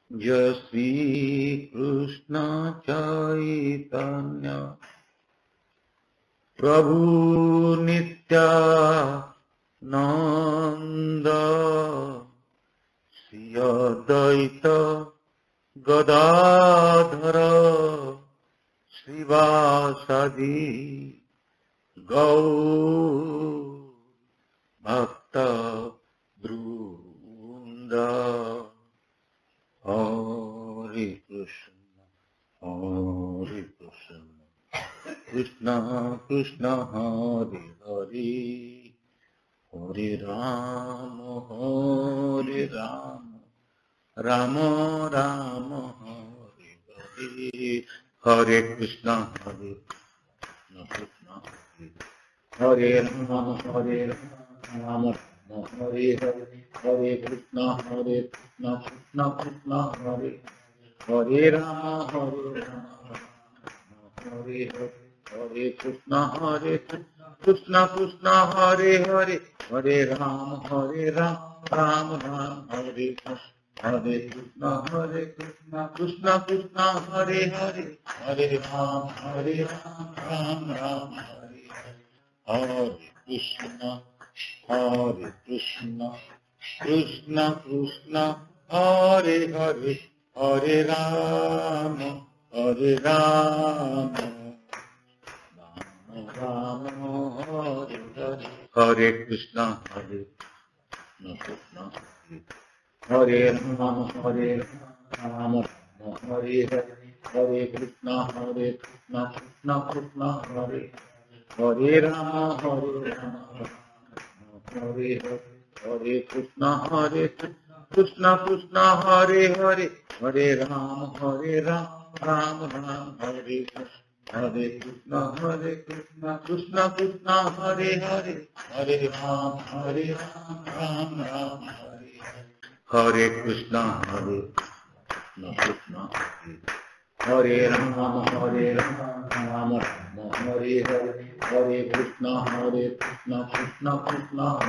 Jai Shri Krishna Chaitanya Prabhu Nityananda Shri Advaita Gadadhara Srivasadi Gaur Bhakta Vrunda Hare Krishna Hare Krishna Krishna Krishna Hare Hare Hare Rama Hare Rama Rama Rama Hare Hare Hare Krishna Hare Krishna Hare Rama Hare Rama Hare Hare Hare Krishna Krishna Krishna Hare Hare Rama Hare Rama Hare Hare Hare Krishna Krishna Krishna Hare Hare Hare Rama Rama Rama Hare Hare Krishna Krishna Krishna Hare Hare Hare Rama Rama Rama Hare Hare Krishna Krishna Krishna Hare Hare Hare Rama Rama Rama Hare Hare Hare Krishna Krishna Hare Rama Rama Hare Hare Hare Krishna Krishna Krishna Hare Hare Rama Hare Hare Hare Krishna Krishna Krishna Hare Hare Hare Rama Rama Rama Hare Hare Krishna Krishna Krishna Hare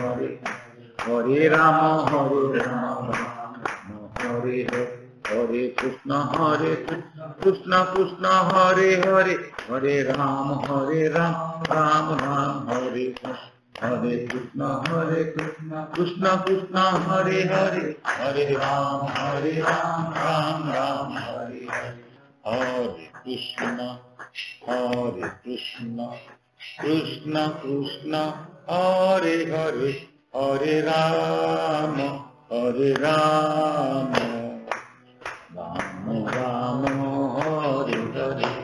Hare Hare Rama Rama Rama Hare Hare Krishna Krishna Hare Rama Rama Hare Hare Hare Krishna Krishna Krishna Hare Hare Rama Hare Hare Hare Krishna Krishna Krishna Hare Hare Hare Rama Rama Hare Hare Krishna Krishna Krishna Hare Hare Hare Rama Rama Hare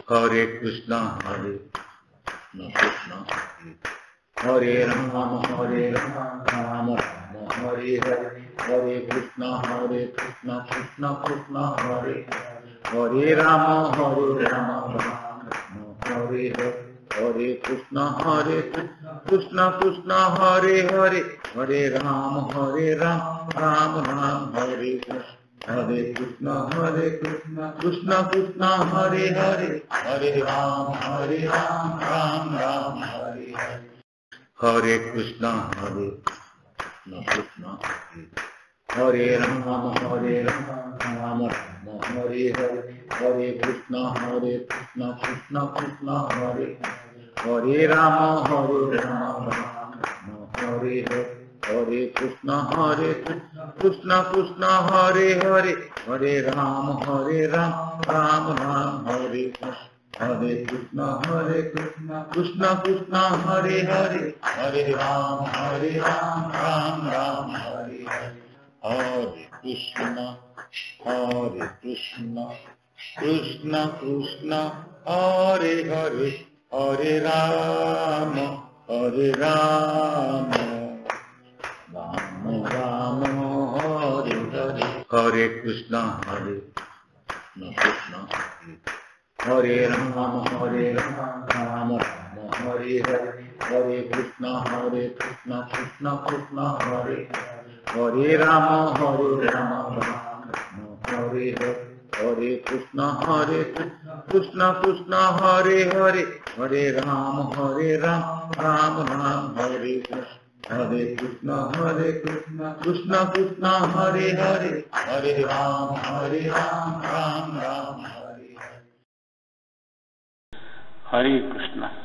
Hare Krishna Krishna Krishna Hare Hare Hare Rama Rama Rama Hare Hare Hare Krishna Krishna Hare Rama Rama Hare Hare Hare Krishna Krishna Krishna Hare Hare Rama Hare Hare Hare Krishna Krishna Hare Hare Hare Rama Rama Hare Hare Krishna Krishna Hare Hare Hare Rama Rama Hare Hare Krishna Krishna Hare Rama Rama Hare Hare Hare Krishna Krishna Krishna Hare Hare Rama Hare Hare Hare Krishna Krishna Hare Hare Hare Rama Rama Hare Hare Krishna Krishna Hare Hare Hare Rama Rama Hare Hare Krishna Krishna Krishna Hare Hare Hare Rama Rama Rama Hare Hare Hare Krishna Krishna Hare Rama Rama Hare Hare Hare Krishna Krishna Krishna Hare Hare Rama Hare Hare Hare Krishna Krishna Hare Hare Hare Rama Rama Hare Hare Hare Krishna, Krishna Krishna, Hare Hare, Hare Ram, Ram Ram, Hare Hare. Hare Krishna.